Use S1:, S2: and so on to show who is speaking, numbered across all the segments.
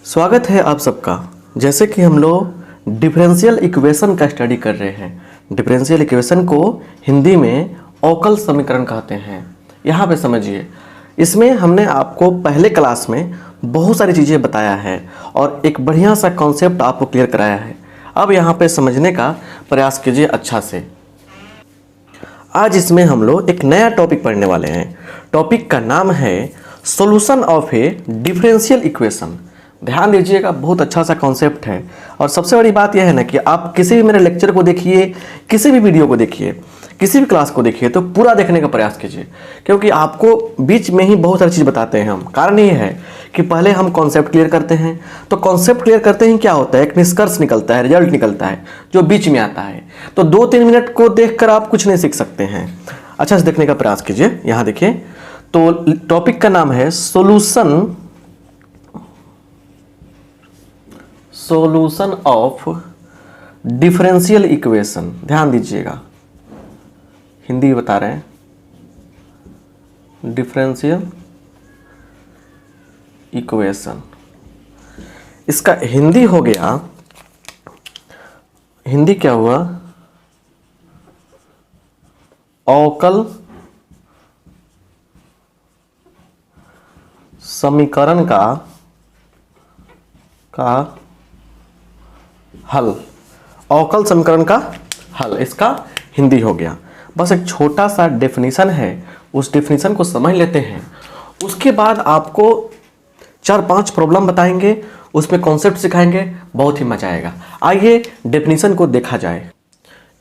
S1: स्वागत है आप सबका। जैसे कि हम लोग डिफरेंशियल इक्वेशन का स्टडी कर रहे हैं। डिफरेंशियल इक्वेशन को हिंदी में अवकल समीकरण कहते हैं। यहाँ पे समझिए, इसमें हमने आपको पहले क्लास में बहुत सारी चीज़ें बताया है और एक बढ़िया सा कॉन्सेप्ट आपको क्लियर कराया है। अब यहाँ पे समझने का प्रयास कीजिए अच्छा से। आज इसमें हम लोग एक नया टॉपिक पढ़ने वाले हैं। टॉपिक का नाम है solution of A differential equation. ध्यान दीजिएगा, बहुत अच्छा सा कॉन्सेप्ट है। और सबसे बड़ी बात यह है ना कि आप किसी भी मेरे लेक्चर को देखिए, किसी भी वीडियो को देखिए, किसी भी क्लास को देखिए तो पूरा देखने का प्रयास कीजिए, क्योंकि आपको बीच में ही बहुत सारी चीज़ बताते हैं हम। कारण ये है कि पहले हम कॉन्सेप्ट क्लियर करते हैं, तो कॉन्सेप्ट क्लियर करते ही क्या होता है, एक निष्कर्ष निकलता है, रिजल्ट निकलता है जो बीच में आता है। तो 2-3 मिनट को देखकर आप कुछ नहीं सीख सकते हैं। अच्छा से देखने का प्रयास कीजिए। यहाँ देखिए, तो टॉपिक का नाम है सॉल्यूशन ऑफ डिफरेंशियल इक्वेशन। ध्यान दीजिएगा, हिंदी बता रहे हैं, डिफरेंशियल इक्वेशन। इसका हिंदी हो गया, हिंदी क्या हुआ, अवकल समीकरण का हल। अवकल समीकरण का हल इसका हिंदी हो गया। बस एक छोटा सा डेफिनेशन है, उस डेफिनेशन को समझ लेते हैं। उसके बाद आपको 4-5 प्रॉब्लम बताएंगे, उसमें कॉन्सेप्ट सिखाएंगे, बहुत ही मजा आएगा। आइए डेफिनेशन को देखा जाए।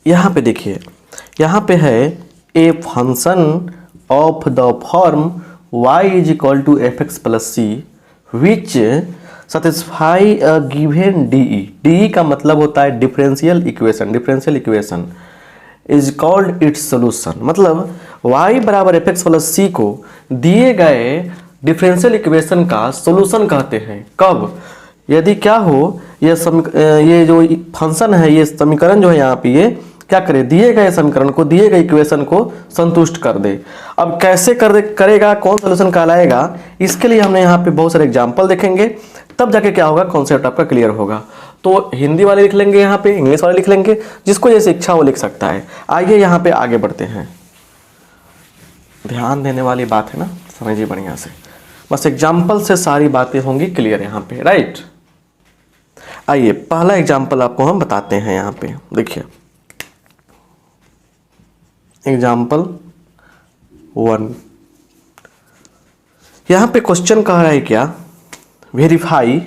S1: यहाँ पे देखिए, यहाँ पे है a function of the form y is equal to fx plus C which satisfy a given DE। DE का मतलब होता है differential equation. Differential equation is called its solution. मतलब y बराबर एफ एक्स प्लस सी को दिए गए differential equation का सोल्यूशन कहते हैं। कब? यदि क्या हो, ये जो फंक्शन है, ये समीकरण जो है यहाँ पे, ये क्या करे, दिए गए समीकरण को, दिए गए इक्वेशन को संतुष्ट कर दे। अब कैसे करेगा, कौन सोल्यूशन कहलाएगा, इसके लिए हमने यहाँ पे बहुत सारे एग्जाम्पल देखेंगे, तब जाके क्या होगा, कॉन्सेप्ट आपका क्लियर होगा। तो हिंदी वाले लिख लेंगे, यहाँ पे इंग्लिश वाले लिख लेंगे, जिसको जैसे इच्छा वो लिख सकता है। आइए यहाँ पे आगे बढ़ते हैं। ध्यान देने वाली बात है ना, समझिए बढ़िया से। बस एग्जाम्पल से सारी बातें होंगी क्लियर यहाँ पे, राइट। आइए पहला एग्जाम्पल आपको हम बताते हैं। यहाँ पे देखिए, एग्जाम्पल 1। यहाँ पे क्वेश्चन कह रहा है क्या, वेरीफाई,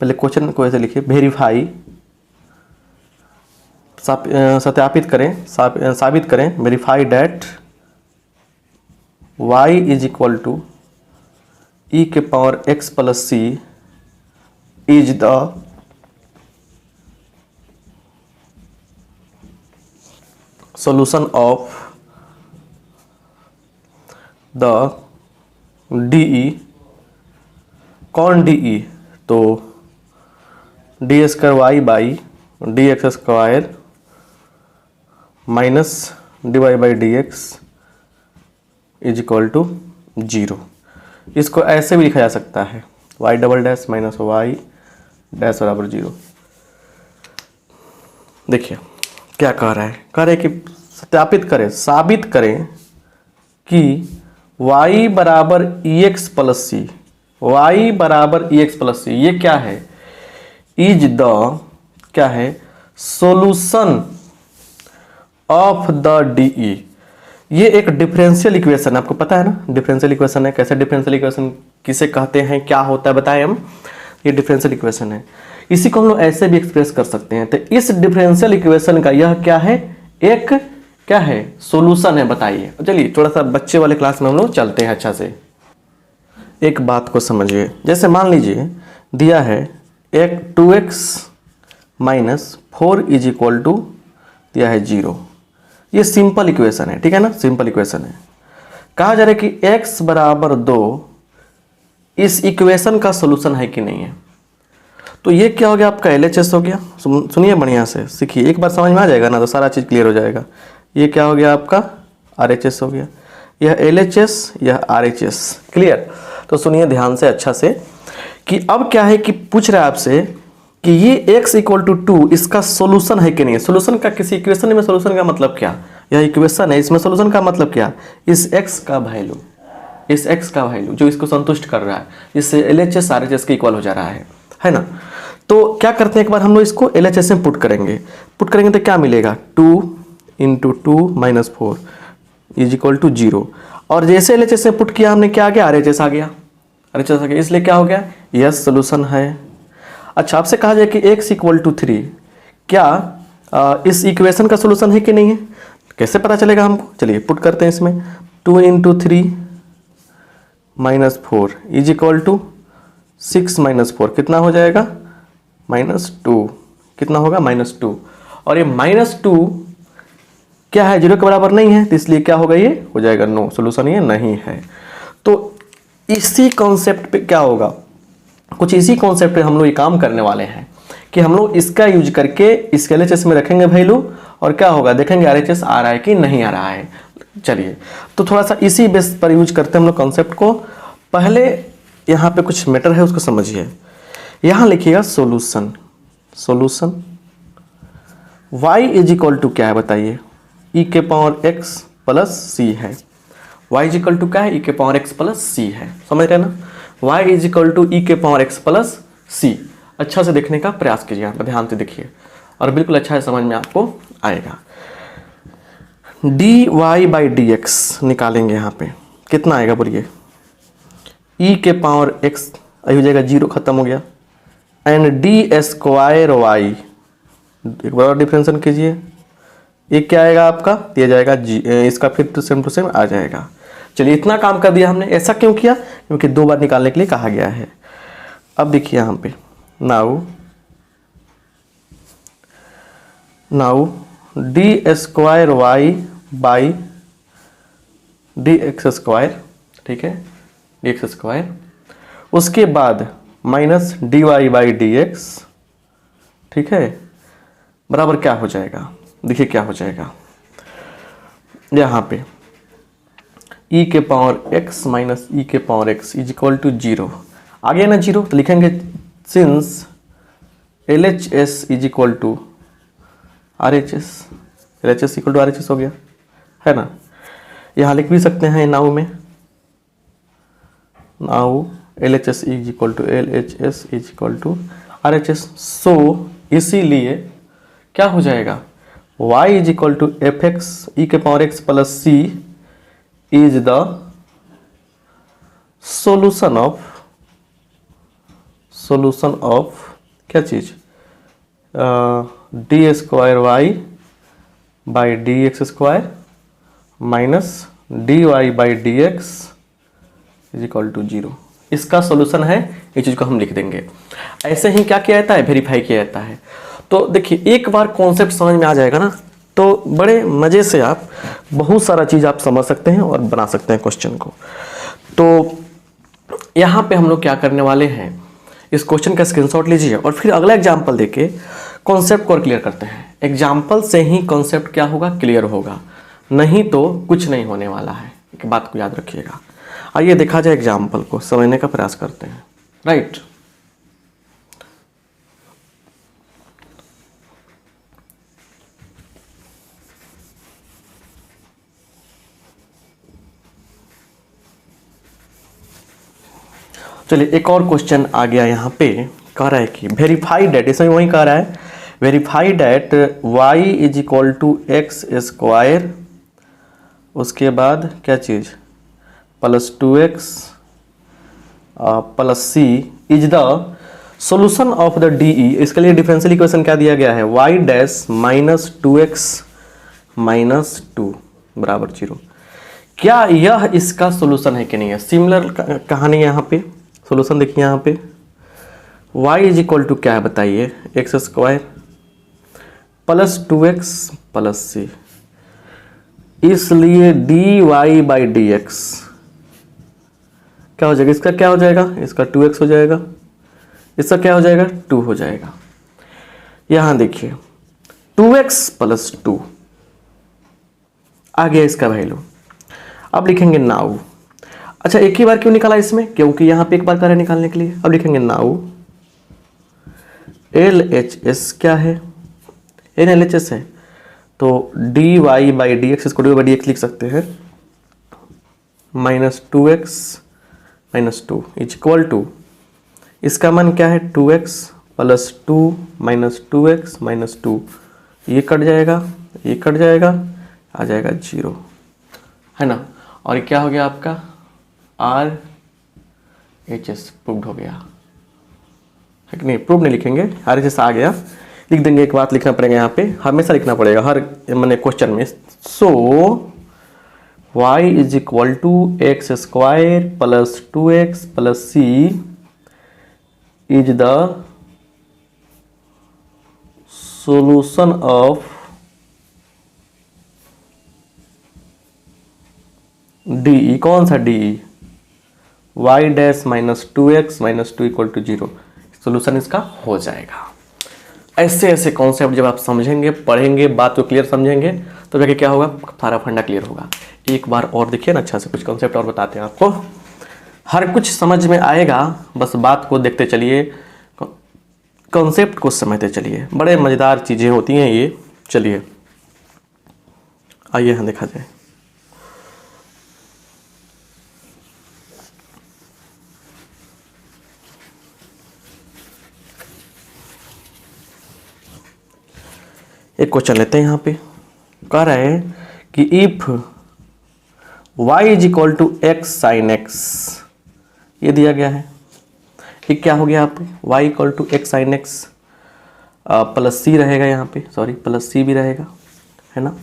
S1: पहले क्वेश्चन को ऐसे लिखिए, वेरीफाई, सत्यापित करें, साबित करें, verify that y is equal to E के power x plus C is the solution of the DE। कौन DE? तो D square Y by D X square minus D Y by D X is equal to 0। इसको ऐसे भी लिखा जा सकता है, Y double dash minus Y dash बराबर 0। देखिए क्या कह रहा है, कह रहे कि सत्यापित करें, साबित करें कि y बराबर ई एक्स प्लस सी, वाई बराबर ई एक्स प्लस सी, ये क्या है, इज द, क्या है, सोल्यूशन ऑफ द DE। ये एक डिफरेंशियल इक्वेशन है, आपको पता है ना डिफरेंशियल इक्वेशन है। कैसे डिफरेंशियल इक्वेशन किसे कहते हैं, क्या होता है बताएं हम। ये डिफरेंशियल इक्वेशन है, इसी को हम लोग ऐसे भी एक्सप्रेस कर सकते हैं। तो इस डिफरेंशियल इक्वेशन का यह क्या है, एक क्या है, सॉल्यूशन है। बताइए। चलिए थोड़ा सा बच्चे वाले क्लास में हम लोग चलते हैं अच्छा से। एक बात को समझिए, जैसे मान लीजिए दिया है 2x minus 4 is equal to दिया है 0। ये सिंपल इक्वेशन है, ठीक है ना, सिंपल इक्वेशन है। कहा जा रहा है कि x बराबर 2 इस इक्वेशन का सॉल्यूशन है कि नहीं है। तो ये क्या हो गया, आपका LHS हो गया। सुनिए बढ़िया से, सीखिए, एक बार समझ में आ जाएगा ना तो सारा चीज़ क्लियर हो जाएगा। ये क्या हो गया, आपका RHS हो गया। यह LHS, यह RHS, क्लियर। तो सुनिए ध्यान से अच्छा से कि अब क्या है कि पूछ रहा है आपसे कि ये x इक्वल टू 2 इसका सोल्यूशन है कि नहीं। सोल्यूशन का किसी इक्वेशन में सोल्यूशन का मतलब क्या, यह इक्वेशन है, इसमें सोल्यूशन का मतलब क्या, इस x का वैल्यू, इस x का वैल्यू जो इसको संतुष्ट कर रहा है, जिससे LHS RHS के इक्वल हो जा रहा है ना। तो क्या करते हैं, एक बार हम लोग इसको LHS में पुट करेंगे तो क्या मिलेगा, 2 into 2 minus 4 is equal to 0। और जैसे LHS में पुट किया हमने, क्या आ गया, RHS आ गया, RHS आ गया, इसलिए क्या हो गया, यस सोल्यूशन है। अच्छा, आपसे कहा जाए कि x इक्वल टू 3 क्या इस इक्वेशन का सोल्यूशन है कि नहीं है, कैसे पता चलेगा हमको, चलिए पुट करते हैं इसमें। 2 into 3 minus 4 is equal to 6 minus 4 कितना हो जाएगा, -2, कितना होगा, -2। और ये -2 क्या है, 0 के बराबर नहीं है, तो इसलिए क्या होगा, ये हो जाएगा नो, सोल्यूशन ये नहीं है। तो इसी कॉन्सेप्ट पे क्या होगा, कुछ इसी कॉन्सेप्ट पे हम लोग ये काम करने वाले हैं कि हम लोग इसका यूज करके इसके LHS में रखेंगे वैल्यू, और क्या होगा, देखेंगे RHS आ रहा है कि नहीं आ रहा है। चलिए, तो थोड़ा सा इसी बेस पर यूज करते हैं हम लोग कॉन्सेप्ट को। पहले यहाँ पे कुछ मैटर है, उसको समझिए। यहाँ लिखिएगा solution, solution y is equal to क्या है बताइए, e के पावर x प्लस c है। y इज इक्वल टू क्या है, e के पावर x प्लस c है, समझ रहे हैं ना। y is equal to e के पावर x प्लस c। अच्छा से देखने का प्रयास कीजिए, यहाँ पर ध्यान से देखिए और बिल्कुल अच्छा है, समझ में आपको आएगा। dy बाई डी एक्स निकालेंगे, यहाँ पे कितना आएगा बोलिए, e के पावर x हो जाएगा 0, खत्म हो गया, एंड डी स्क्वायर वाई, एक बार डिफरेंशिएशन कीजिए, ये क्या आएगा आपका, दिया जाएगा जी, इसका फिर टू सेम आ जाएगा। चलिए, इतना काम कर दिया हमने। ऐसा क्यों किया, क्योंकि 2 बार निकालने के लिए कहा गया है। अब देखिए यहाँ पे, now D square Y by D X square, ठीक है, डी एक्स स्क्वायर, उसके बाद minus D Y by D X, ठीक है, बराबर क्या हो जाएगा, देखिए क्या हो जाएगा, यहाँ पे e के पावर x माइनस e के power x is equal to 0 आ गया ना 0, तो लिखेंगे since LHS is equal to RHS, LHS equal to RHS हो गया, है ना। यहाँ लिख भी सकते हैं नाउ में, now LHS is equal to LHS is equal to RHS। So इसीलिए क्या हो जाएगा, y is equal to F X E के power x plus c is the solution of क्या चीज, D square Y by D X square minus D Y by D X is equal to 0। इसका solution है, ये चीज को हम लिख देंगे। ऐसे ही क्या किया जाता है, वेरीफाई किया जाता है। तो देखिए, एक बार कॉन्सेप्ट समझ में आ जाएगा ना, तो बड़े मज़े से आप बहुत सारा चीज़ आप समझ सकते हैं और बना सकते हैं क्वेश्चन को। तो यहाँ पे हम लोग क्या करने वाले हैं, इस क्वेश्चन का स्क्रीनशॉट लीजिए और फिर अगला एग्जाम्पल देके कॉन्सेप्ट को क्लियर करते हैं। एग्जाम्पल से ही कॉन्सेप्ट क्या होगा, क्लियर होगा, नहीं तो कुछ नहीं होने वाला है, एक बात को याद रखिएगा। आइए देखा जाए एग्जाम्पल को, समझने का प्रयास करते हैं, राइट। चलिए, एक और क्वेश्चन आ गया यहाँ पे, कह रहा है कि वेरीफाई डेट, इसमें वही कह रहा है verify that y is equal to X square, उसके बाद क्या चीज़ plus 2x plus C is the solution of the DE। इसके लिए डिफरेंशियल इक्वेशन क्या दिया गया है, y dash minus 2x minus 2 बराबर 0। क्या यह इसका सोल्यूशन है कि नहीं है, सिमिलर कहानी यहाँ पे। सोल्यूशन देखिए यहाँ पे, y इज इक्वल टू क्या है बताइए, X square plus 2x plus C, इसलिए D Y by D X क्या हो जाएगा, इसका क्या हो जाएगा, इसका 2x हो जाएगा, इसका क्या हो जाएगा 2 हो जाएगा। यहां देखिए 2x प्लस 2 आ गया इसका वैल्यू। अब लिखेंगे नाउ, अच्छा एक ही बार क्यों निकाला इसमें, क्योंकि यहाँ पे एक बार कर है निकालने के लिए। अब लिखेंगे नाउ LHS क्या है, LHS है तो dy बाई डी एक्स, इसको dy बाई डी एक्स लिख सकते हैं, -2x - 2 इज इक्वल टू, इसका मान क्या है 2x + 2 - 2x - 2, ये कट जाएगा, ये कट जाएगा, आ जाएगा 0, है ना। और ये क्या हो गया आपका RHS प्रूव्ड हो गया, है कि नहीं। प्रूव नहीं लिखेंगे, RHS आ गया, लिख देंगे। एक बात लिखना पड़ेगा यहाँ पे, हमेशा लिखना पड़ेगा हर मैंने क्वेश्चन में। So y is equal to x² + 2x + c is the solution of DE। कौन सा DE, y dash -2x - 2 = 0, solution इसका हो जाएगा। ऐसे ऐसे कॉन्सेप्ट जब आप समझेंगे, पढ़ेंगे, बात को क्लियर समझेंगे, तो जाके क्या होगा, सारा फंडा क्लियर होगा। एक बार और देखिए ना, अच्छा से कुछ कॉन्सेप्ट और बताते हैं आपको, हर कुछ समझ में आएगा, बस बात को देखते चलिए, कॉन्सेप्ट को समझते चलिए, बड़े मज़ेदार चीज़ें होती हैं ये। चलिए आइए यहाँ देखा जाए। एक क्वेश्चन लेते हैं, यहाँ पे कह रहा है कि if y is equal to x sin x, ये दिया गया है, ये क्या हो गया, आप y equal to x sin x plus c रहेगा यहाँ पे, सॉरी प्लस c भी रहेगा, है ना।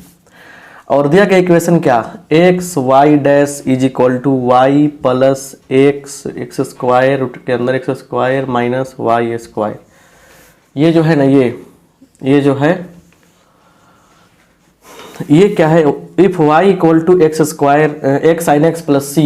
S1: और दिया गया इक्वेशन क्या, x y dash is equal to y plus x square root के अंदर x square minus y square. ये जो है ना, ये जो है, ये क्या है, if y equal to x square x sin x plus c,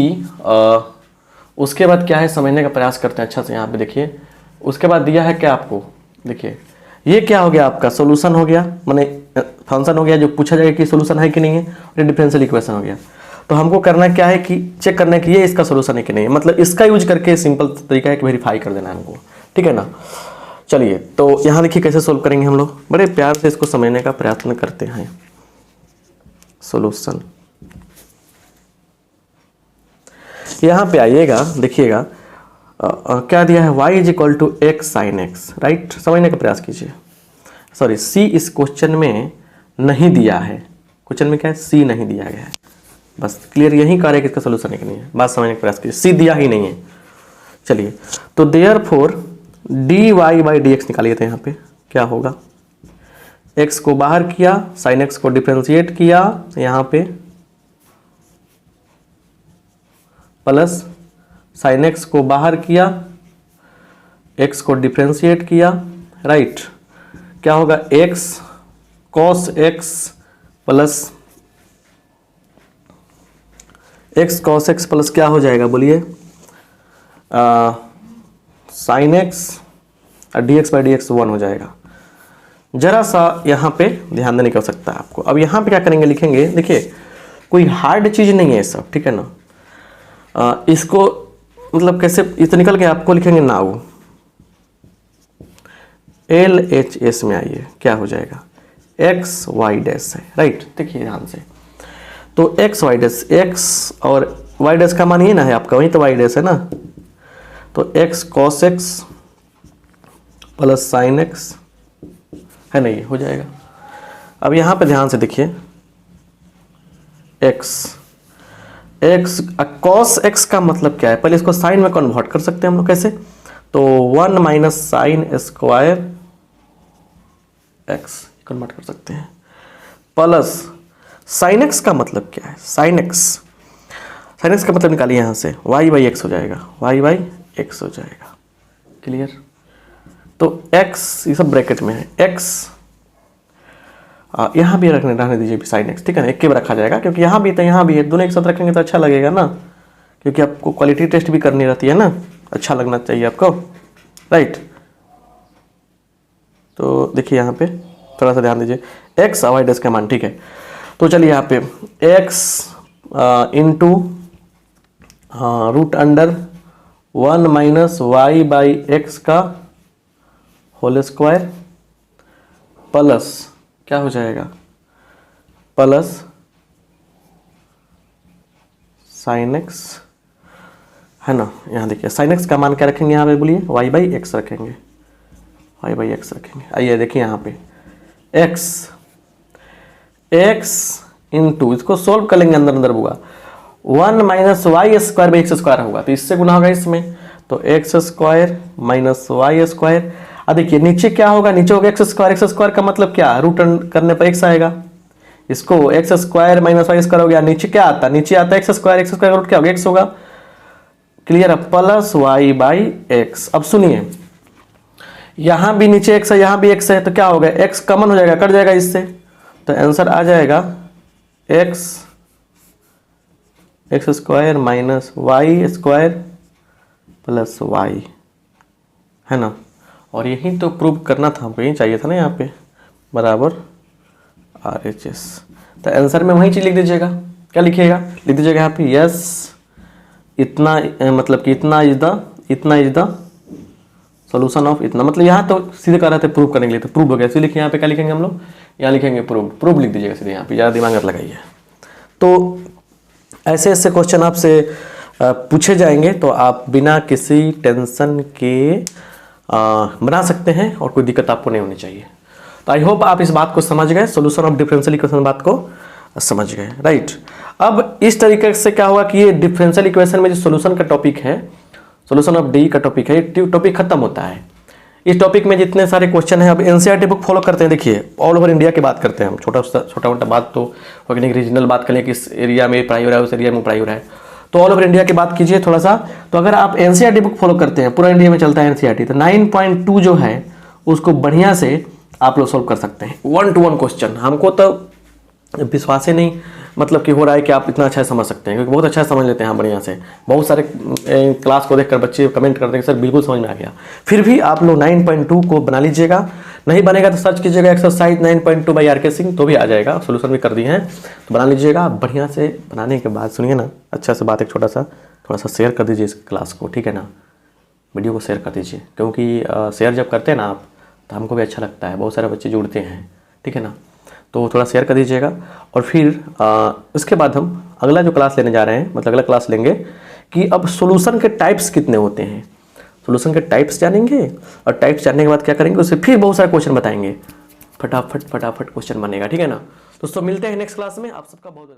S1: उसके बाद क्या है समझने का प्रयास करते हैं अच्छा से। यहाँ पे देखिए, उसके बाद दिया है क्या आपको, देखिए ये क्या हो गया आपका, सॉल्यूशन हो गया, माने फंक्शन हो गया जो पूछा जाएगा कि सॉल्यूशन है कि नहीं है, और ये डिफरेंशियल इक्वेशन हो गया। तो हमको करना क्या है कि चेक करना है कि ये इसका सॉल्यूशन है कि नहीं है, मतलब इसका यूज करके सिंपल तरीका है कि वेरीफाई कर देना है हमको, ठीक है ना। चलिए तो यहाँ देखिए कैसे सोल्व करेंगे हम लोग, बड़े प्यार से इसको समझने का प्रयत्न करते हैं। सॉल्यूशन यहाँ पे आइएगा, देखिएगा क्या दिया है, y is equal to x sin x, right, समझने का प्रयास कीजिए। सॉरी c इस क्वेश्चन में नहीं दिया है, क्वेश्चन में क्या है, c नहीं दिया गया है, बस क्लियर यही कह रहे हैं कि इसका सोल्यूशन है कि नहीं है, बात समझने का प्रयास कीजिए, c दिया ही नहीं है। चलिए तो therefore dy by D x निकालिए, तो यहाँ पे क्या होगा, x को बाहर किया, sin x को डिफ्रेंशिएट किया यहाँ पे, प्लस sin x को बाहर किया, x को डिफ्रेंशिएट किया, राइट, क्या होगा x cos x plus x cos x plus क्या हो जाएगा बोलिए, sin x और dx बाई डी एक्स 1 हो जाएगा। जरा सा यहाँ पे ध्यान देने की आवश्यकता है आपको। अब यहाँ पे क्या करेंगे, लिखेंगे, देखिए कोई हार्ड चीज़ नहीं है सब, ठीक है ना। इसको मतलब कैसे, ये तो निकल के आपको लिखेंगे नाउ LHS में आइए, क्या हो जाएगा, x y डैश है, राइट। देखिए ध्यान से, तो x y डैश, x और y डैश का मान ये ना है आपका, वही तो y डैश है ना, तो x cos x plus sin x है ना, ये हो जाएगा। अब यहाँ पे ध्यान से देखिए, x cos x का मतलब क्या है, पहले इसको साइन में कन्वर्ट कर सकते हैं हम लोग, कैसे, तो 1 minus sine square x convert कर सकते हैं, प्लस साइन x का मतलब क्या है, साइन x का मतलब निकालिए यहाँ से, y बाई एक्स हो जाएगा, y बाई एक्स हो जाएगा, क्लियर। तो x ये सब ब्रैकेट में है, x यहाँ भी रहने दीजिए साइन x, ठीक है ना, एक के बार रखा जाएगा, क्योंकि यहाँ भी तो यहाँ भी है, दोनों एक साथ रखेंगे तो अच्छा लगेगा ना, क्योंकि आपको क्वालिटी टेस्ट भी करनी रहती है ना, अच्छा लगना चाहिए आपको, राइट। तो देखिए यहाँ पे थोड़ा सा ध्यान दीजिए, x वाई डैश का मान, ठीक है। तो चलिए यहाँ पे x इंटू हाँ, root under 1 minus Y by X का होल स्क्वायर प्लस क्या हो जाएगा, प्लस साइन एक्स, है ना। यहाँ देखिए साइन एक्स का मान क्या रखेंगे यहाँ पे, बोलिए वाई बाई एक्स रखेंगे, वाई बाई एक्स रखेंगे। आइए देखिए यहाँ पे एक्स एक्स इंटू, इसको सोल्व कर लेंगे अंदर अंदर होगा 1 minus Y square by X square होगा, तो इससे गुना होगा इसमें, तो X square minus Y square. अब देखिए नीचे क्या होगा, नीचे होगा एक्स स्क्वायर का मतलब क्या, रूट करने पर एक्स आएगा, इसको X square minus Y square हो गया, नीचे क्या आता है, नीचे आता है एक्स स्क्वायर का रूट क्या होगा, एक्स होगा, क्लियर है, प्लस वाई बाई एक्स। अब सुनिए यहां भी नीचे एक्स है, यहां भी एक्स है, तो क्या होगा, एक्स कॉमन हो जाएगा, कट जाएगा इससे, तो आंसर आ जाएगा X X square minus Y square plus Y, है ना। और यही तो प्रूव करना था हमको, यही चाहिए था ना, यहाँ पे बराबर RHS। तो आंसर में वही चीज लिख दीजिएगा, क्या लिखिएगा, लिख दीजिएगा यहाँ पे यस इतना, मतलब कि इतना इज द सोल्यूशन ऑफ इतना, मतलब यहाँ तो सीधे कर रहे थे प्रूव करने के लिए, तो प्रूव हो गया, इसलिए लिखिए यहाँ पे क्या लिखेंगे हम लोग, यहाँ लिखेंगे प्रूव लिख दीजिएगा सीधे यहाँ पे, ज़्यादा दिमाग मत लगाइए। तो ऐसे ऐसे क्वेश्चन आपसे पूछे जाएंगे, तो आप बिना किसी टेंशन के बना सकते हैं और कोई दिक्कत आपको नहीं होनी चाहिए। तो आई होप आप इस बात को समझ गए, सोल्यूशन ऑफ डिफरेंशियल इक्वेशन बात को समझ गए, राइट। अब इस तरीके से क्या हुआ कि ये डिफरेंशियल इक्वेशन में जो सोल्यूशन का टॉपिक है, सोल्यूशन ऑफ डी का टॉपिक है, ये टॉपिक खत्म होता है। इस टॉपिक में जितने सारे क्वेश्चन हैं, अब एनसीईआरटी बुक फॉलो करते हैं, देखिए ऑल ओवर इंडिया की बात करते हैं हम, छोटा मोटा बात तो होगी, रीजनल बात करें कि इस एरिया में पढ़ाई हो रहा है, उस एरिया में पढ़ाई हो रहा है, तो ऑल ओवर इंडिया की बात कीजिए थोड़ा सा। तो अगर आप एनसीईआरटी बुक फॉलो करते हैं, पूरा इंडिया में चलता है एनसीईआरटी, तो 9.2 जो है उसको बढ़िया से आप लोग सोल्व कर सकते हैं, 1 to 1 क्वेश्चन। हमको तो विश्वास ही नहीं मतलब कि हो रहा है कि आप इतना अच्छा समझ सकते हैं, क्योंकि बहुत अच्छा समझ लेते हैं हम बढ़िया से। बहुत सारे क्लास को देखकर बच्चे कमेंट करते हैं कि सर बिल्कुल समझ में आ गया। फिर भी आप लोग 9.2 को बना लीजिएगा, नहीं बनेगा तो सर्च कीजिएगा एक्सरसाइज 9.2 बाई RK सिंह, तो भी आ जाएगा, सोल्यूशन भी कर दिए हैं, तो बना लीजिएगा। बढ़िया से बनाने के बाद सुनिए ना, अच्छा से बात, एक थोड़ा सा शेयर कर दीजिए इस क्लास को, ठीक है ना, वीडियो को शेयर कर दीजिए, क्योंकि शेयर जब करते हैं ना आप, तो हमको भी अच्छा लगता है, बहुत सारे बच्चे जुड़ते हैं, ठीक है ना। तो थोड़ा शेयर कर दीजिएगा। और फिर उसके बाद हम अगला जो क्लास लेने जा रहे हैं, मतलब अगला क्लास लेंगे कि अब सॉल्यूशन के टाइप्स कितने होते हैं, सॉल्यूशन के टाइप्स जानेंगे, और टाइप्स जानने के बाद क्या करेंगे, उससे फिर बहुत सारे क्वेश्चन बताएंगे, फटाफट क्वेश्चन बनेगा, ठीक है ना। दोस्तों मिलते हैं नेक्स्ट क्लास में, आप सबका बहुत